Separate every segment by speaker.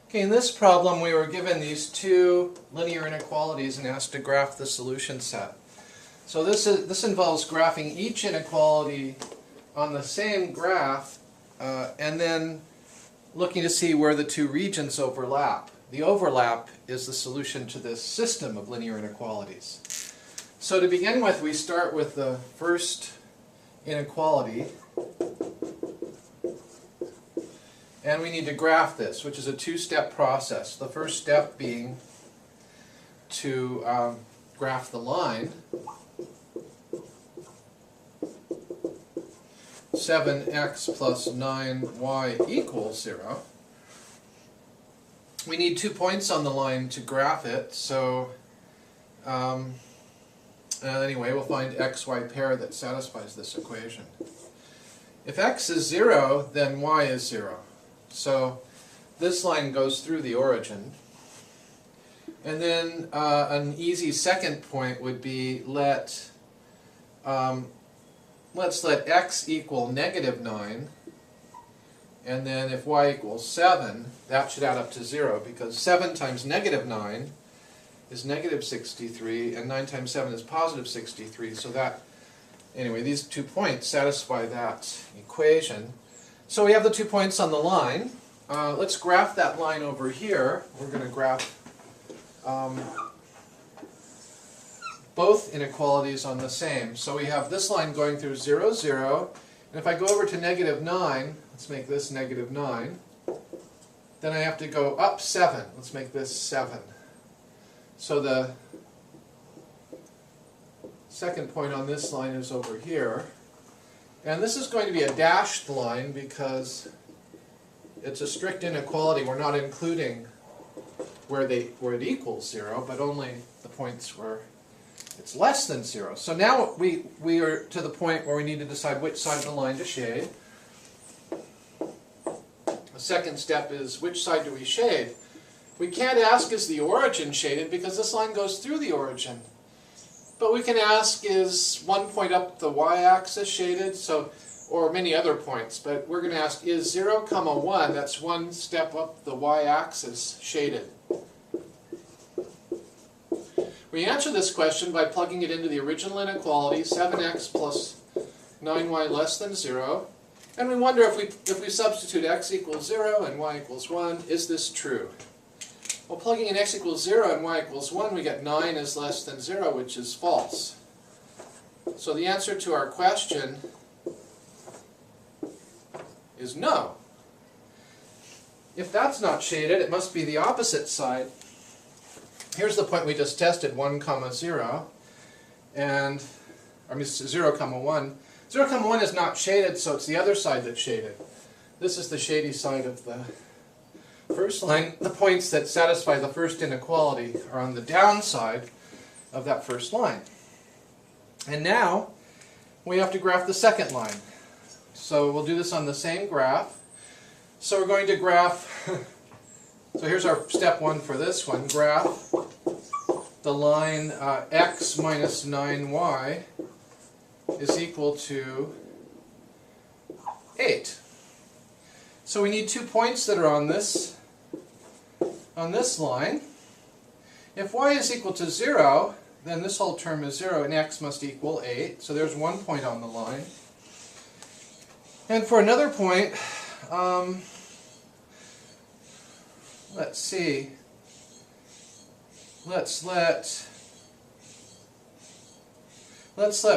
Speaker 1: Okay, in this problem we were given these two linear inequalities and asked to graph the solution set. So this involves graphing each inequality on the same graph and then looking to see where the two regions overlap. The overlap is the solution to this system of linear inequalities. So to begin with, we start with the first inequality. And we need to graph this, which is a two-step process. The first step being to graph the line 7x plus 9y equals 0. We need 2 points on the line to graph it, so anyway, we'll find xy pair that satisfies this equation. If x is 0, then y is 0. So this line goes through the origin. And then an easy second point would be let's let x equal -9, and then if y equals 7, that should add up to 0, because 7 times -9 is -63, and 9 times 7 is +63, so that, anyway, these 2 points satisfy that equation. So we have the 2 points on the line. Let's graph that line over here. We're going to graph both inequalities on the same. So we have this line going through 0, 0. And if I go over to -9, let's make this -9. Then I have to go up 7. Let's make this 7. So the second point on this line is over here. And this is going to be a dashed line because it's a strict inequality. We're not including where it equals 0, but only the points where it's less than 0. So now we are to the point where we need to decide which side of the line to shade. The second step is, which side do we shade? We can't ask, is the origin shaded, because this line goes through the origin. But we can ask, is one point up the y-axis shaded, or many other points. But we're going to ask, is 0, 1, that's one step up the y-axis, shaded? We answer this question by plugging it into the original inequality, 7x plus 9y less than 0. And we wonder if we substitute x equals 0 and y equals 1, is this true? Well, plugging in x equals 0 and y equals 1, we get 9 is less than 0, which is false. So the answer to our question is no. If that's not shaded, it must be the opposite side. Here's the point we just tested, 1, 0, and, 0, 1. 0, 1 is not shaded, so it's the other side that's shaded. This is the shady side of the first line. The points that satisfy the first inequality are on the downside of that first line. And now we have to graph the second line. So we'll do this on the same graph. So we're going to graph, so here's our step 1 for this one, graph the line x minus 9y is equal to 8. So we need 2 points that are on this line. If y is equal to 0, then this whole term is 0 and x must equal 8. So there's 1 point on the line. And for another point, let's see. Let's let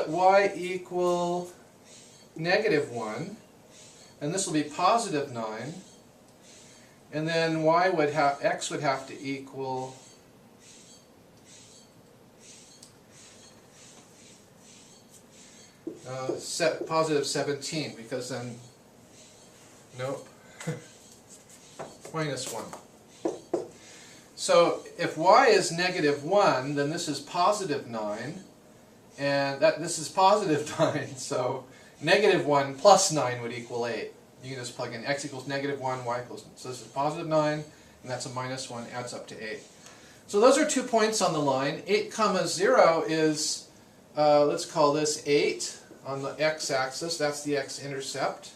Speaker 1: y equal -1, and this will be +9, and then x would have to equal +17, because then, nope, -1. So if y is -1, then this is +9, and this is +9, so -1 plus 9 would equal 8. You can just plug in x equals -1, y equals, so this is +9, and that's a -1, adds up to 8. So those are 2 points on the line. 8, 0 is, let's call this 8 on the x-axis, that's the x-intercept.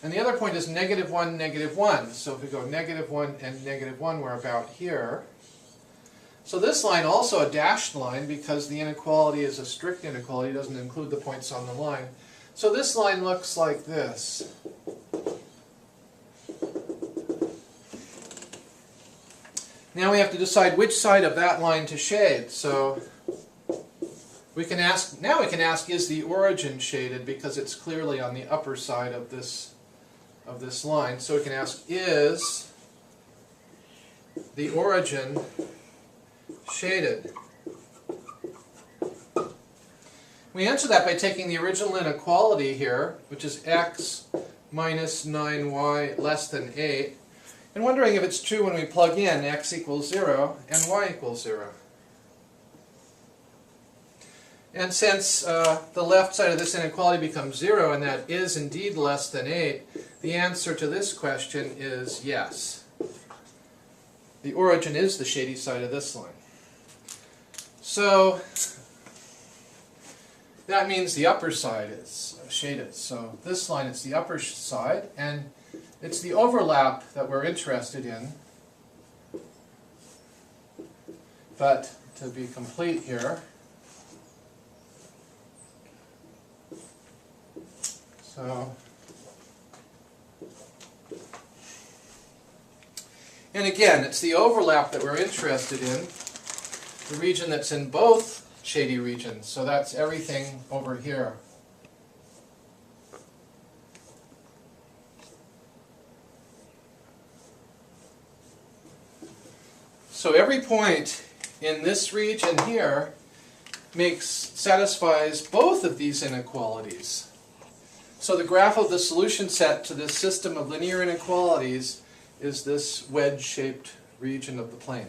Speaker 1: And the other point is negative 1, negative 1. So if we go negative 1 and negative 1, we're about here. So this line also a dashed line because the inequality is a strict inequality, it doesn't include the points on the line. So this line looks like this. Now we have to decide which side of that line to shade. So we can ask, now we can ask, is the origin shaded, because it's clearly on the upper side of this line. So we can ask, is the origin shaded? We answer that by taking the original inequality here, which is x minus 9y less than 8, and wondering if it's true when we plug in x equals 0 and y equals 0. And since the left side of this inequality becomes 0, and that is indeed less than 8, the answer to this question is yes. The origin is the shady side of this line. So that means the upper side is shaded. So this line is the upper side, and it's the overlap that we're interested in. But to be complete here, and again, it's the overlap that we're interested in, the region that's in both shady regions. So that's everything over here. So every point in this region here satisfies both of these inequalities. So the graph of the solution set to this system of linear inequalities is this wedge-shaped region of the plane.